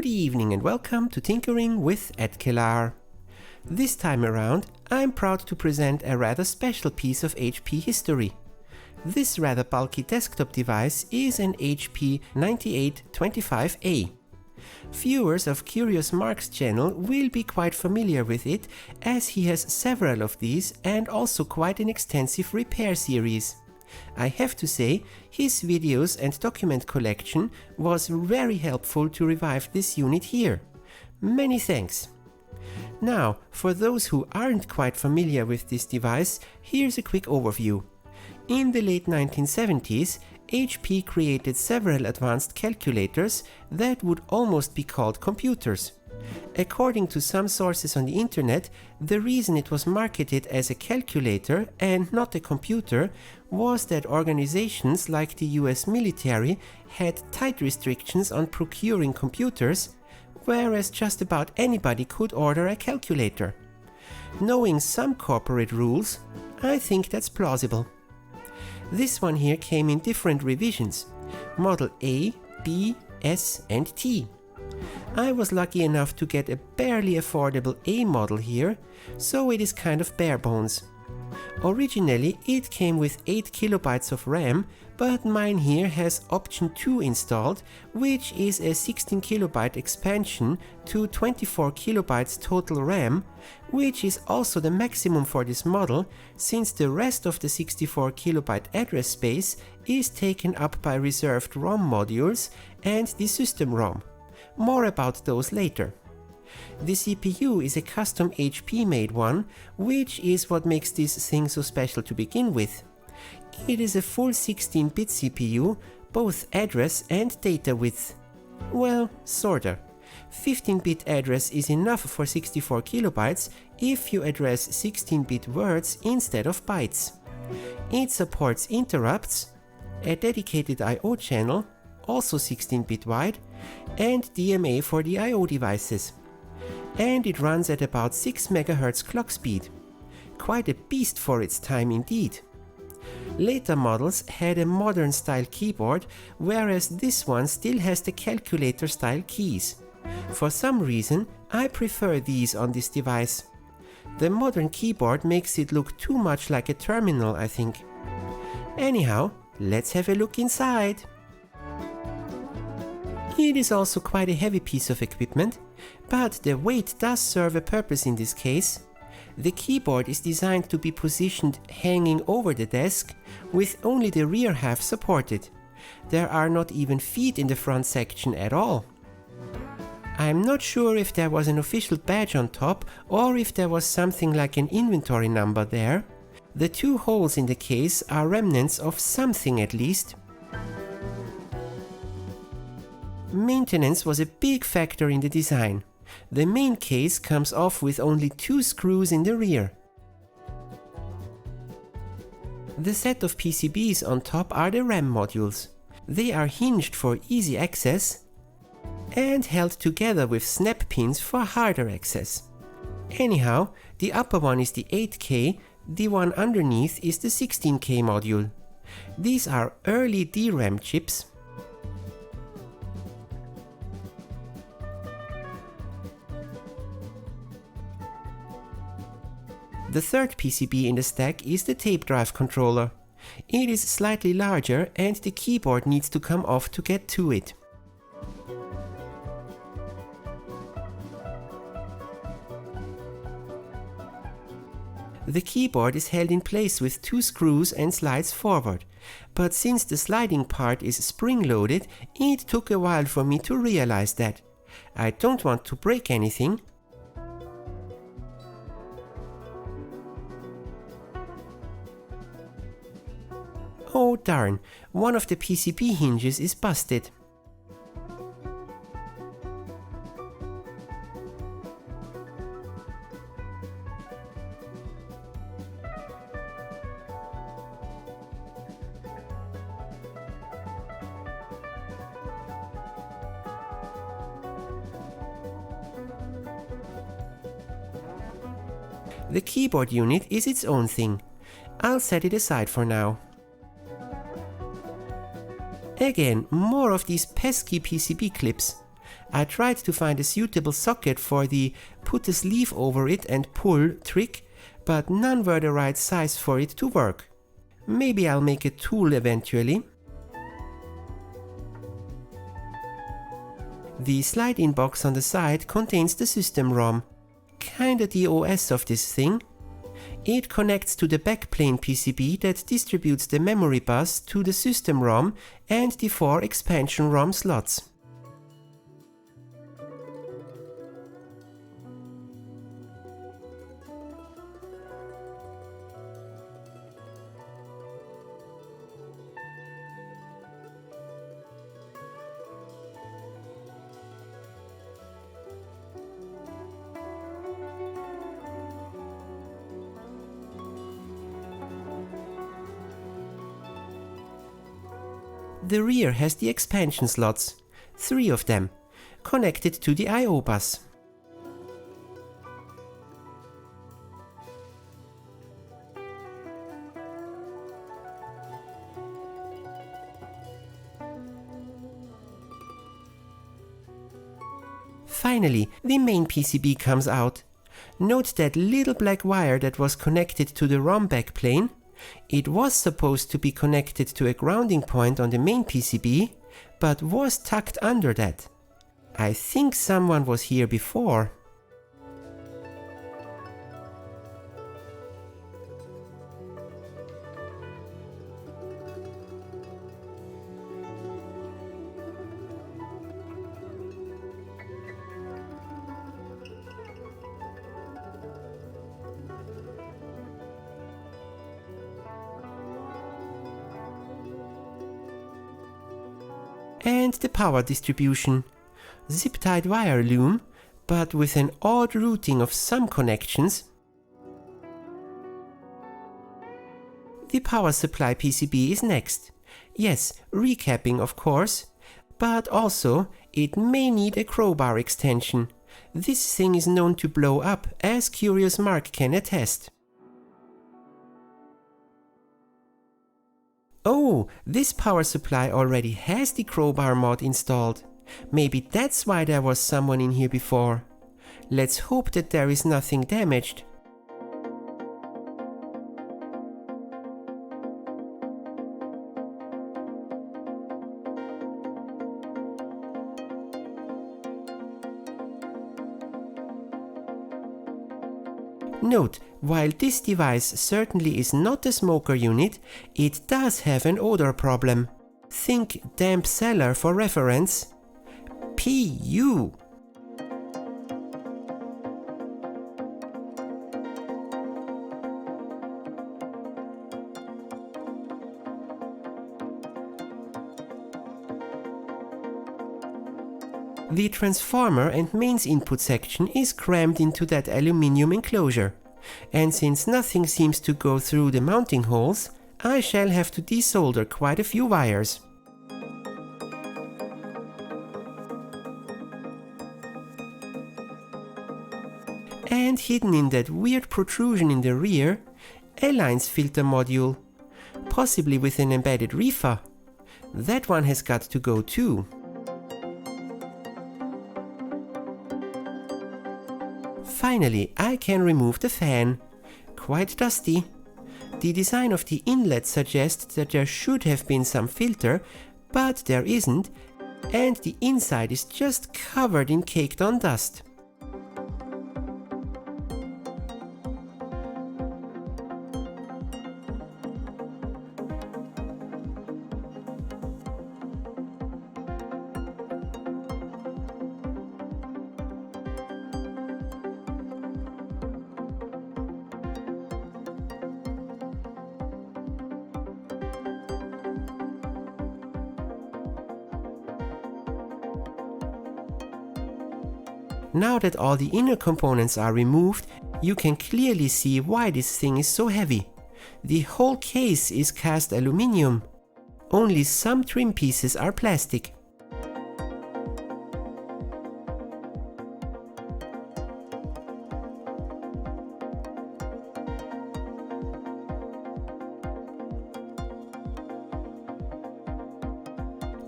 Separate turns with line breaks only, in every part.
Good evening and welcome to Tinkering with Edkelar. This time around, I'm proud to present a rather special piece of HP history. This rather bulky desktop device is an HP 9825A. Viewers of Curious Mark's channel will be quite familiar with it, as he has several of these and also quite an extensive repair series. I have to say, his videos and document collection was very helpful to revive this unit here. Many thanks. Now, for those who aren't quite familiar with this device, here's a quick overview. In the late 1970s, HP created several advanced calculators that would almost be called computers. According to some sources on the internet, the reason it was marketed as a calculator and not a computer was that organizations like the US military had tight restrictions on procuring computers, whereas just about anybody could order a calculator. Knowing some corporate rules, I think that's plausible. This one here came in different revisions: Model A, B, S and T. I was lucky enough to get a barely affordable A model here, so it is kind of bare bones. Originally it came with 8 kilobytes of RAM, but mine here has option 2 installed, which is a 16 kilobyte expansion to 24 kilobytes total RAM, which is also the maximum for this model, since the rest of the 64 kilobyte address space is taken up by reserved ROM modules and the system ROM. More about those later. The CPU is a custom HP made one, which is what makes this thing so special to begin with. It is a full 16-bit CPU, both address and data width. Well, sorta. 15-bit address is enough for 64 kilobytes if you address 16-bit words instead of bytes. It supports interrupts, a dedicated I/O channel, also 16-bit wide, and DMA for the I/O devices. And it runs at about 6 MHz clock speed. Quite a beast for its time indeed. Later models had a modern style keyboard, whereas this one still has the calculator style keys. For some reason, I prefer these on this device. The modern keyboard makes it look too much like a terminal, I think. Anyhow, let's have a look inside. It is also quite a heavy piece of equipment, but the weight does serve a purpose in this case. The keyboard is designed to be positioned hanging over the desk, with only the rear half supported. There are not even feet in the front section at all. I'm not sure if there was an official badge on top or if there was something like an inventory number there. The two holes in the case are remnants of something at least. Maintenance was a big factor in the design. The main case comes off with only 2 screws in the rear. The set of PCBs on top are the RAM modules. They are hinged for easy access and held together with snap pins for harder access. Anyhow, the upper one is the 8K, the one underneath is the 16K module. These are early DRAM chips. The third PCB in the stack is the tape drive controller. It is slightly larger and the keyboard needs to come off to get to it. The keyboard is held in place with 2 screws and slides forward, but since the sliding part is spring-loaded, it took a while for me to realize that. I don't want to break anything. Oh darn, one of the PCB hinges is busted. The keyboard unit is its own thing. I'll set it aside for now. Again, more of these pesky PCB clips. I tried to find a suitable socket for the put a sleeve over it and pull trick, but none were the right size for it to work. Maybe I'll make a tool eventually. The slide-in box on the side contains the system ROM, kinda the OS of this thing. It connects to the Backplane PCB that distributes the memory bus to the system ROM and the 4 expansion ROM slots. The rear has the expansion slots, 3 of them, connected to the I/O bus. Finally, the main PCB comes out. Note that little black wire that was connected to the ROM backplane. It was supposed to be connected to a grounding point on the main PCB, but was tucked under that. I think someone was here before. And the power distribution. Zip-tied wire loom, but with an odd routing of some connections. The power supply PCB is next. Yes, recapping of course, but also it may need a crowbar extension. This thing is known to blow up, as Curious Mark can attest. Oh, this power supply already has the crowbar mod installed. Maybe that's why there was someone in here before. Let's hope that there is nothing damaged. Note, while this device certainly is not a smoker unit, it does have an odor problem. Think damp cellar for reference. PU. The transformer and mains input section is crammed into that aluminium enclosure, and since nothing seems to go through the mounting holes, I shall have to desolder quite a few wires. And hidden in that weird protrusion in the rear, a lines filter module, possibly with an embedded reefer. That one has got to go too. Finally, I can remove the fan. Quite dusty. The design of the inlet suggests that there should have been some filter, but there isn't, and the inside is just covered in caked on dust. Now that all the inner components are removed, you can clearly see why this thing is so heavy. The whole case is cast aluminium. Only some trim pieces are plastic.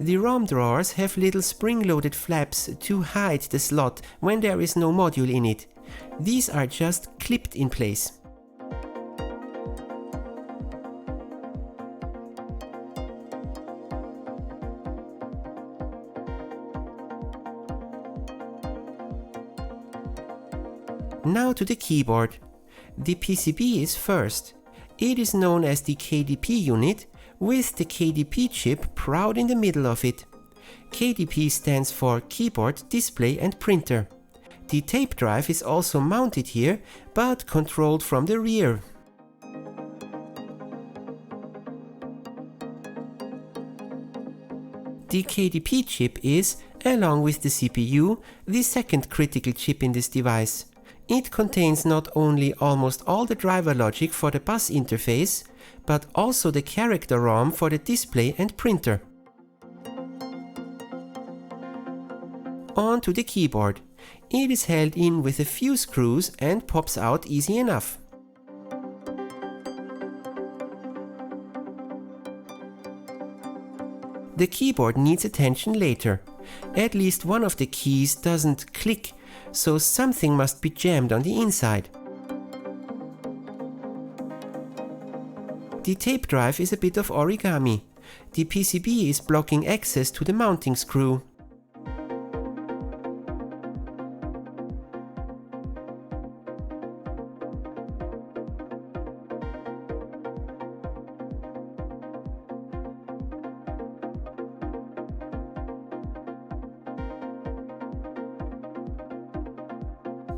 The ROM drawers have little spring-loaded flaps to hide the slot when there is no module in it. These are just clipped in place. Now to the keyboard. The PCB is first. It is known as the KDP unit, with the KDP chip proud in the middle of it. KDP stands for Keyboard, Display and Printer. The tape drive is also mounted here, but controlled from the rear. The KDP chip is, along with the CPU, the second critical chip in this device. It contains not only almost all the driver logic for the bus interface, but also the character ROM for the display and printer. On to the keyboard. It is held in with a few screws and pops out easy enough. The keyboard needs attention later. At least one of the keys doesn't click, so something must be jammed on the inside. The tape drive is a bit of origami. The PCB is blocking access to the mounting screw.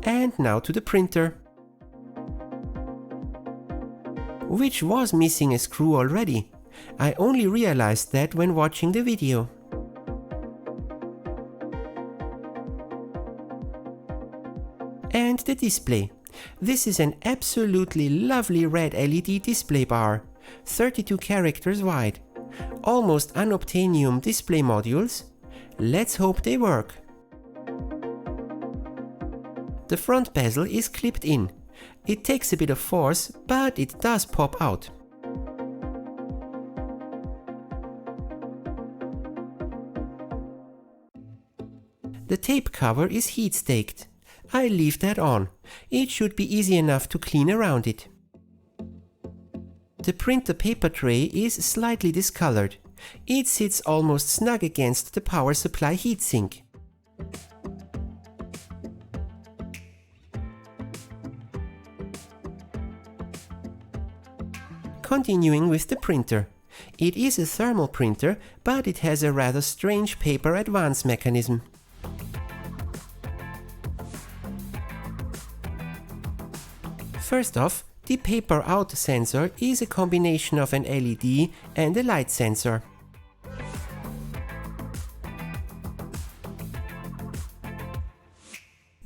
And now to the printer, which was missing a screw already. I only realized that when watching the video. And the display. This is an absolutely lovely red LED display bar, 32 characters wide. Almost unobtainium display modules. Let's hope they work. The front bezel is clipped in. It takes a bit of force, but it does pop out. The tape cover is heat staked. I'll leave that on. It should be easy enough to clean around it. The printer paper tray is slightly discolored. It sits almost snug against the power supply heatsink. Continuing with the printer. It is a thermal printer, but it has a rather strange paper advance mechanism. First off, the paper out sensor is a combination of an LED and a light sensor.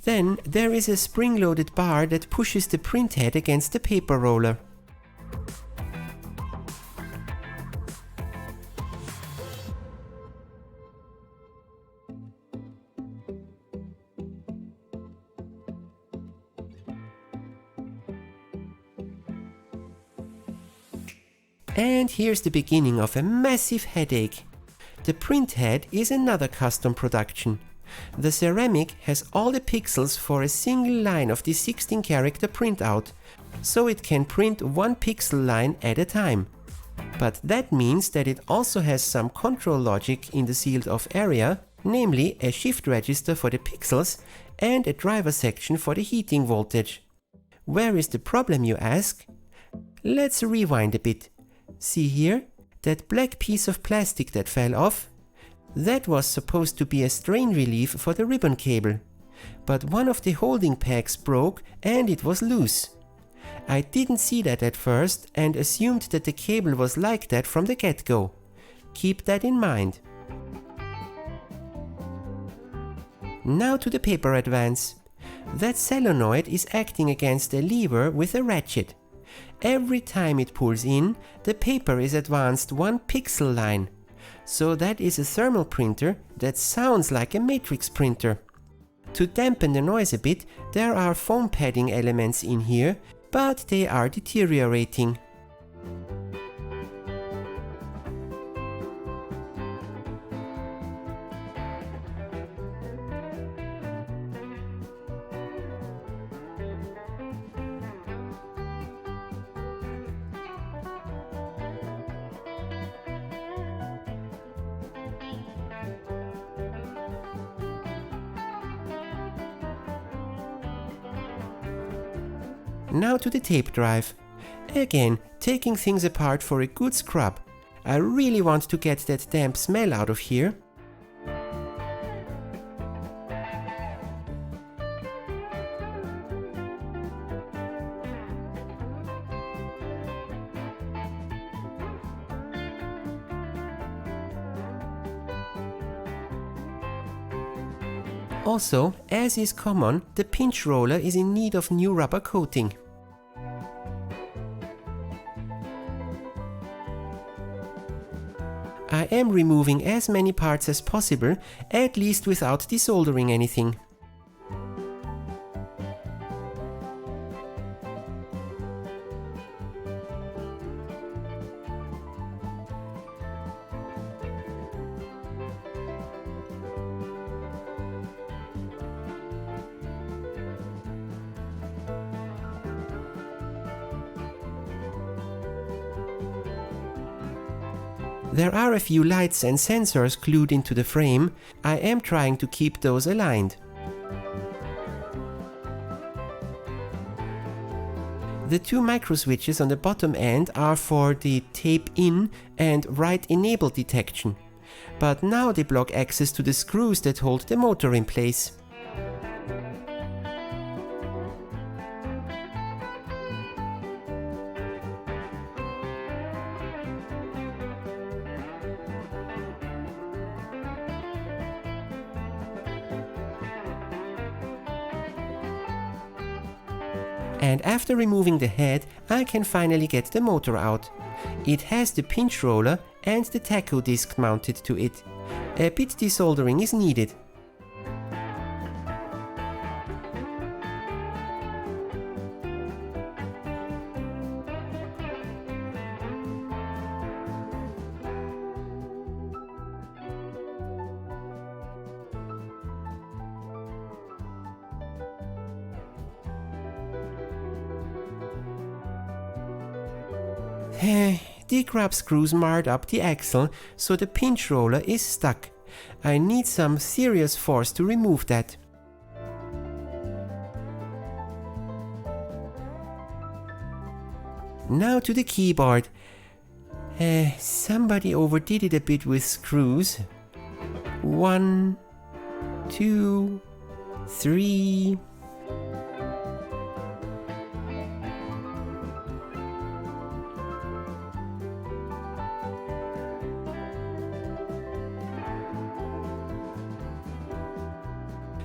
Then there is a spring-loaded bar that pushes the print head against the paper roller. And here's the beginning of a massive headache. The print head is another custom production. The ceramic has all the pixels for a single line of the 16-character printout, so it can print one pixel line at a time. But that means that it also has some control logic in the sealed off area, namely a shift register for the pixels and a driver section for the heating voltage. Where is the problem, you ask? Let's rewind a bit. See here? That black piece of plastic that fell off? That was supposed to be a strain relief for the ribbon cable. But one of the holding pegs broke and it was loose. I didn't see that at first and assumed that the cable was like that from the get-go. Keep that in mind. Now to the paper advance. That solenoid is acting against a lever with a ratchet. Every time it pulls in, the paper is advanced one pixel line. So that is a thermal printer that sounds like a matrix printer. To dampen the noise a bit, there are foam padding elements in here, but they are deteriorating. Now to the tape drive. Again, taking things apart for a good scrub. I really want to get that damp smell out of here. Also, as is common, the pinch roller is in need of new rubber coating. I am removing as many parts as possible, at least without desoldering anything. There are a few lights and sensors glued into the frame. I am trying to keep those aligned. The two micro switches on the bottom end are for the tape in and write enable detection, but now they block access to the screws that hold the motor in place. And after removing the head, I can finally get the motor out. It has the pinch roller and the tacho disc mounted to it. A bit desoldering is needed. The grab screws marred up the axle, so the pinch roller is stuck. I need some serious force to remove that. Now to the keyboard. Somebody overdid it a bit with screws. 1, 2, 3...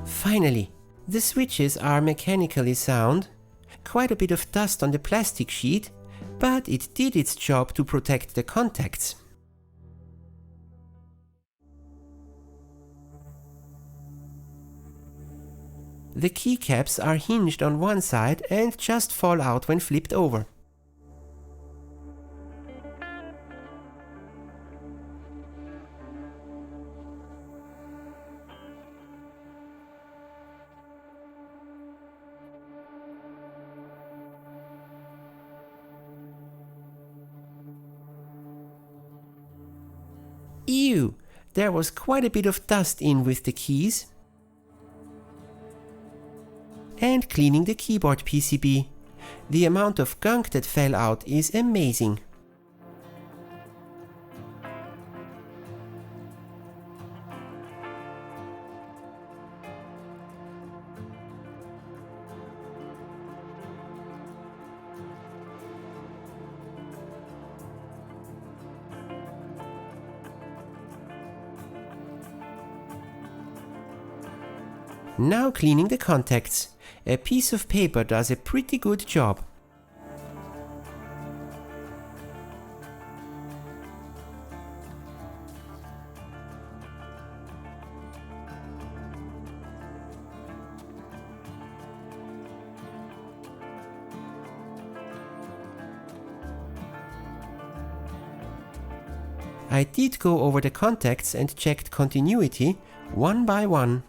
Finally, the switches are mechanically sound. Quite a bit of dust on the plastic sheet, but it did its job to protect the contacts. The keycaps are hinged on one side and just fall out when flipped over. Ew! There was quite a bit of dust in with the keys. And cleaning the keyboard PCB. The amount of gunk that fell out is amazing. Now cleaning the contacts. A piece of paper does a pretty good job. I did go over the contacts and checked continuity one by one.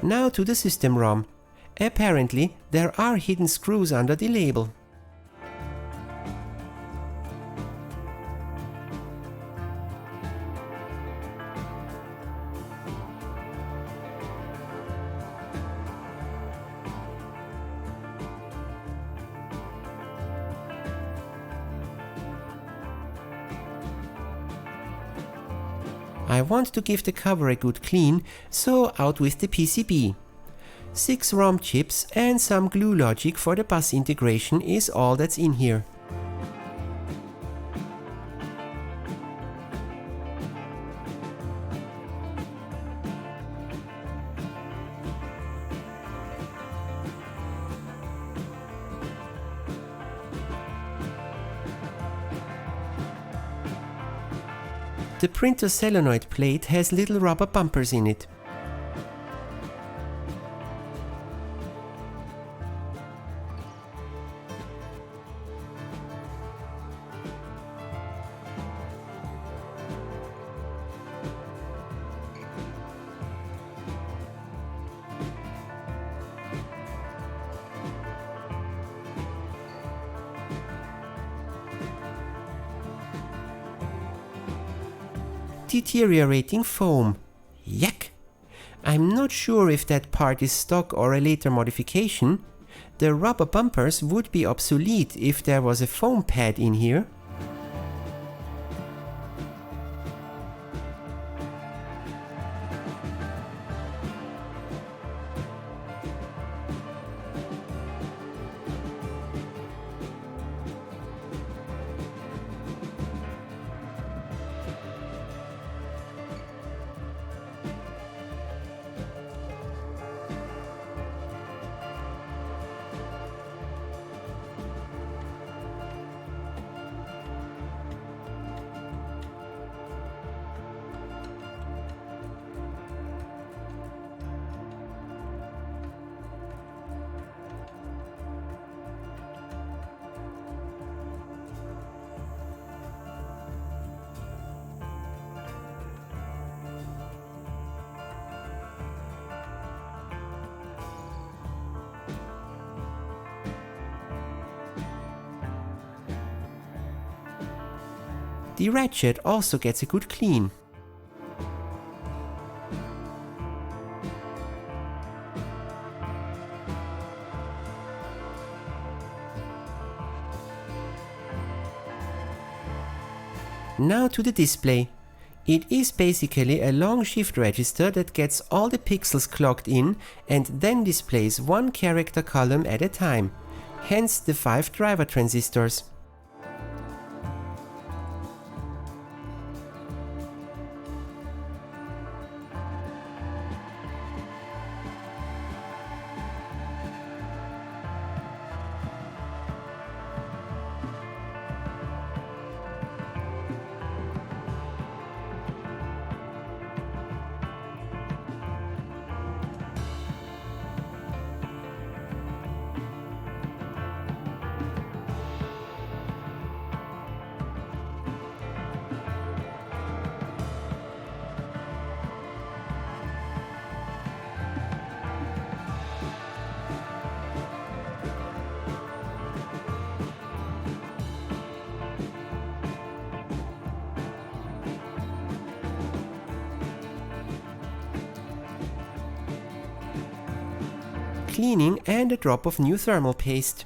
Now to the system ROM. Apparently, there are hidden screws under the label. I want to give the cover a good clean, so out with the PCB. 6 ROM chips and some glue logic for the bus integration is all that's in here. The printer solenoid plate has little rubber bumpers in it. Deteriorating foam. Yuck! I'm not sure if that part is stock or a later modification. The rubber bumpers would be obsolete if there was a foam pad in here. The ratchet also gets a good clean. Now to the display. It is basically a long shift register that gets all the pixels clocked in and then displays one character column at a time, hence the 5 driver transistors. Cleaning and a drop of new thermal paste.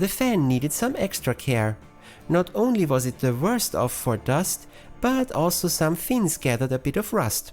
The fan needed some extra care. Not only was it the worst off for dust, but also some fins gathered a bit of rust.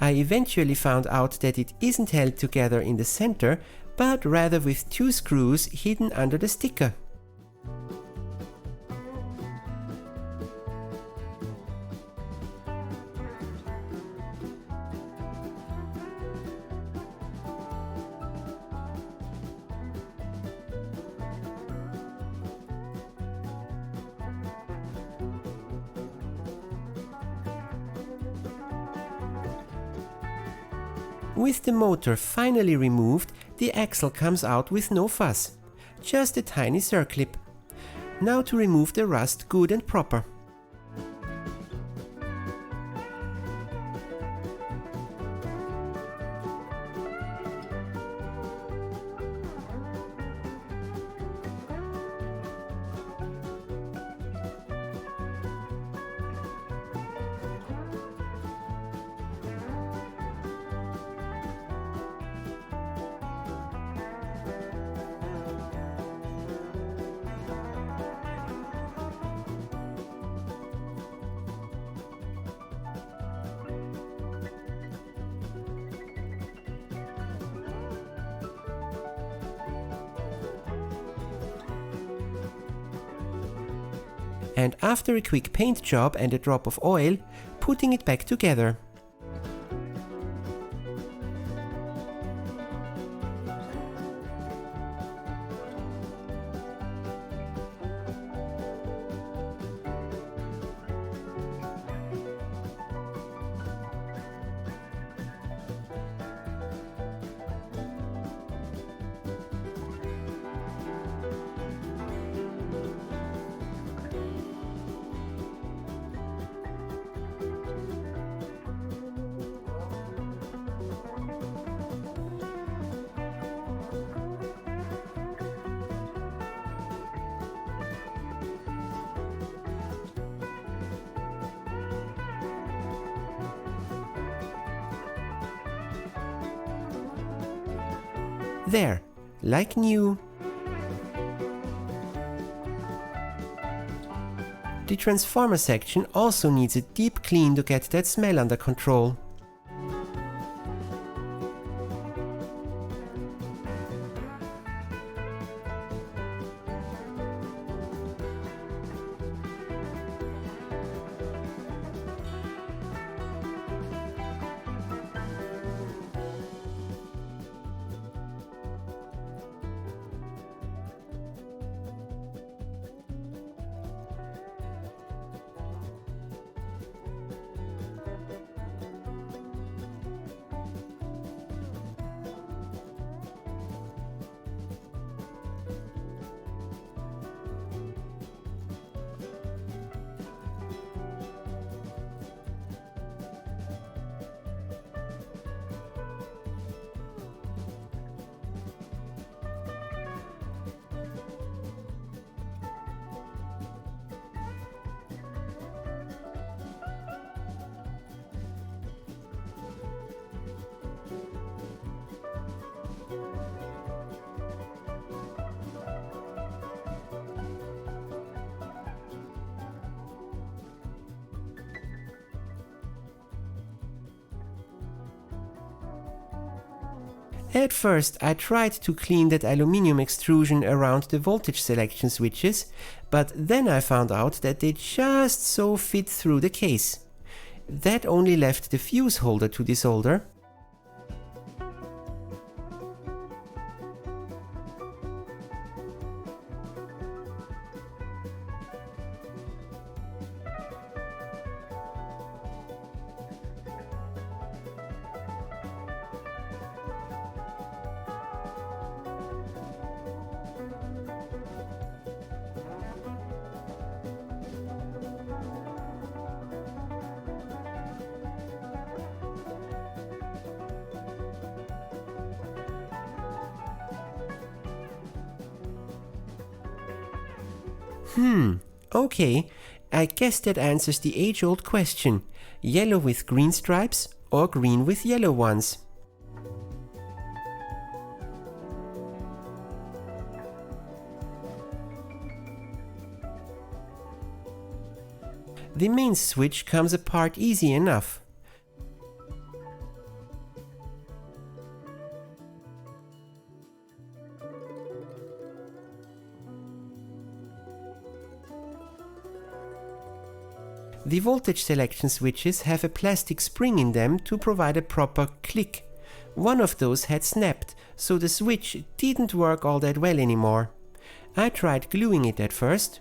I eventually found out that it isn't held together in the center, but rather with two screws hidden under the sticker. With the motor finally removed, the axle comes out with no fuss, just a tiny circlip. Now to remove the rust good and proper. And after a quick paint job and a drop of oil, putting it back together. There, like new. The transformer section also needs a deep clean to get that smell under control. At first I tried to clean that aluminium extrusion around the voltage selection switches, but then I found out that they just so fit through the case. That only left the fuse holder to desolder. Okay, I guess that answers the age-old question: yellow with green stripes or green with yellow ones? The main switch comes apart easy enough. The voltage selection switches have a plastic spring in them to provide a proper click. One of those had snapped, so the switch didn't work all that well anymore. I tried gluing it at first.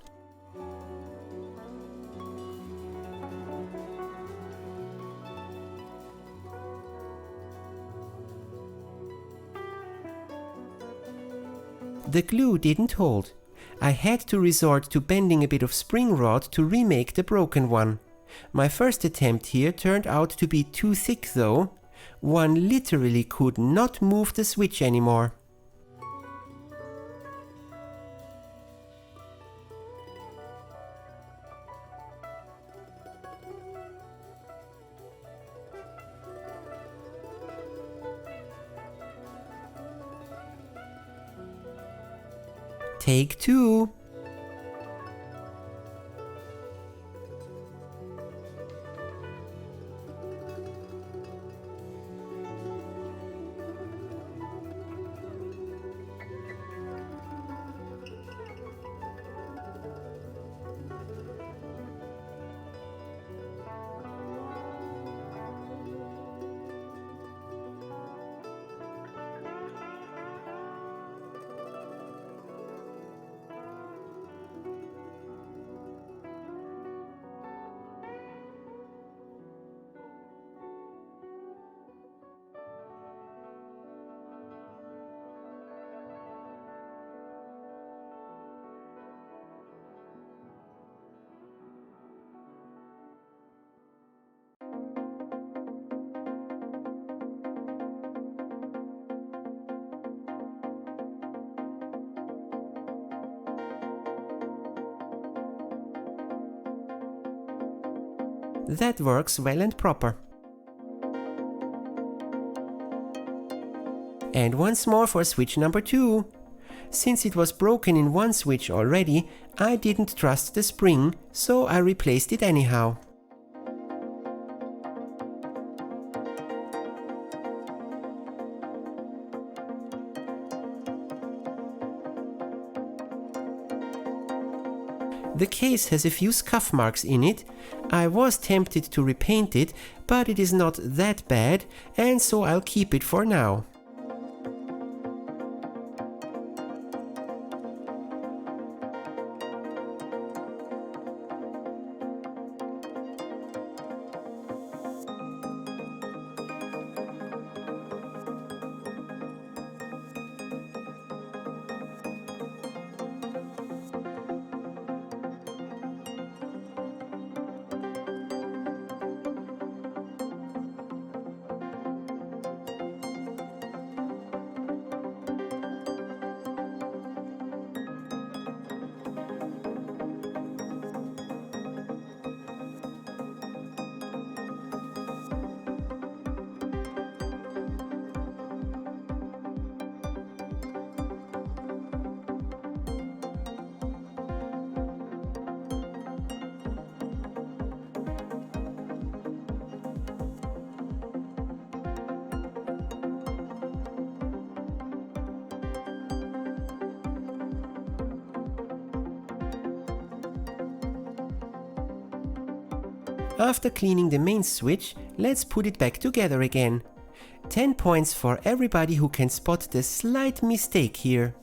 The glue didn't hold. I had to resort to bending a bit of spring rod to remake the broken one. My first attempt here turned out to be too thick though. One literally could not move the switch anymore. Take two. That works well and proper. And once more for switch number 2. Since it was broken in one switch already, I didn't trust the spring, so I replaced it anyhow. The case has a few scuff marks in it. I was tempted to repaint it, but it is not that bad, and so I'll keep it for now. After cleaning the main switch, let's put it back together again. 10 points for everybody who can spot the slight mistake here.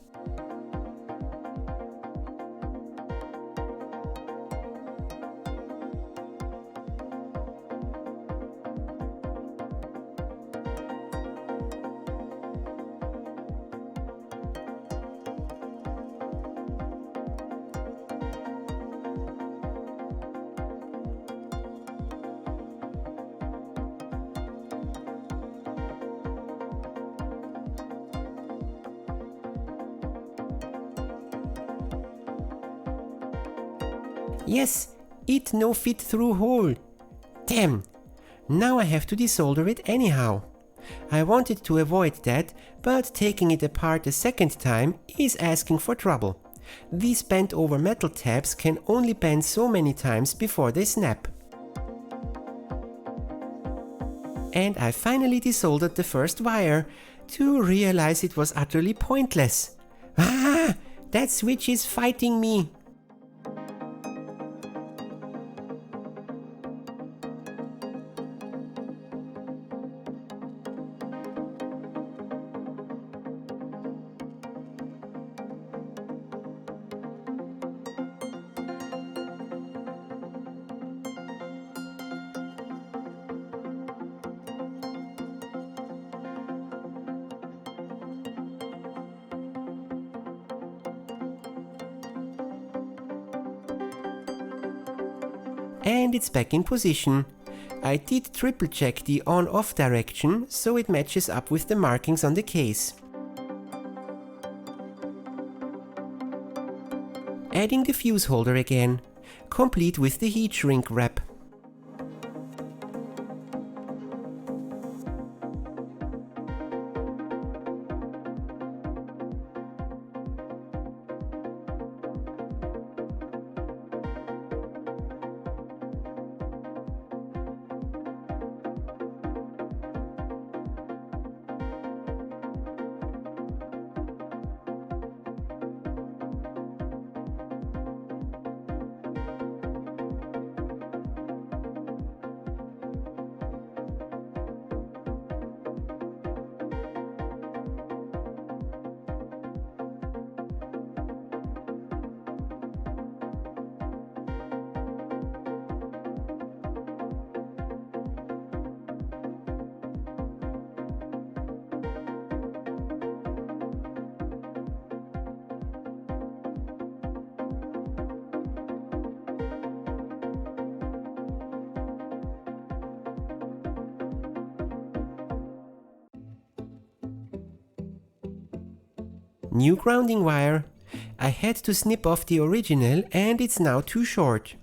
Yes, it no fit through hole. Damn! Now I have to desolder it anyhow. I wanted to avoid that, but taking it apart a second time is asking for trouble. These bent over metal tabs can only bend so many times before they snap. And I finally desoldered the first wire, to realize it was utterly pointless. Ah! That switch is fighting me! And it's back in position. I did triple check the on-off direction so it matches up with the markings on the case. Adding the fuse holder again, complete with the heat shrink wrap. New grounding wire. I had to snip off the original and it's now too short.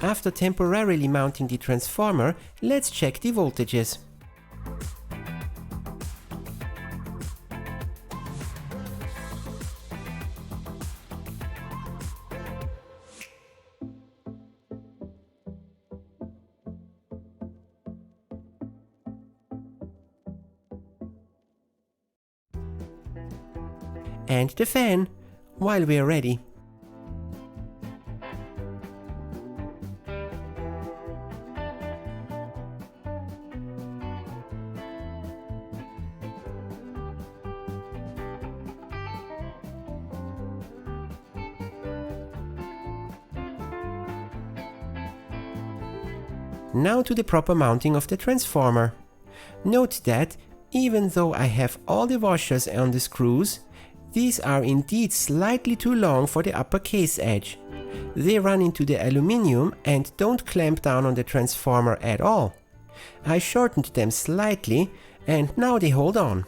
After temporarily mounting the transformer, let's check the voltages. And the fan, while we're ready. Now to the proper mounting of the transformer. Note that, even though I have all the washers on the screws, these are indeed slightly too long for the upper case edge. They run into the aluminium and don't clamp down on the transformer at all. I shortened them slightly and now they hold on.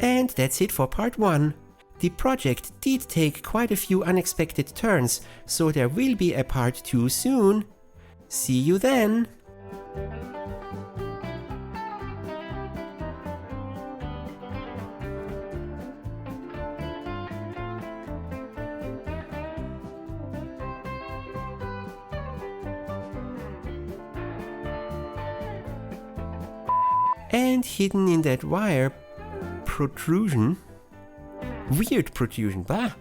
And that's it for part 1. The project did take quite a few unexpected turns, so there will be a part 2 soon. See you then! And hidden in that wire, protrusion. Weird protrusion, bah!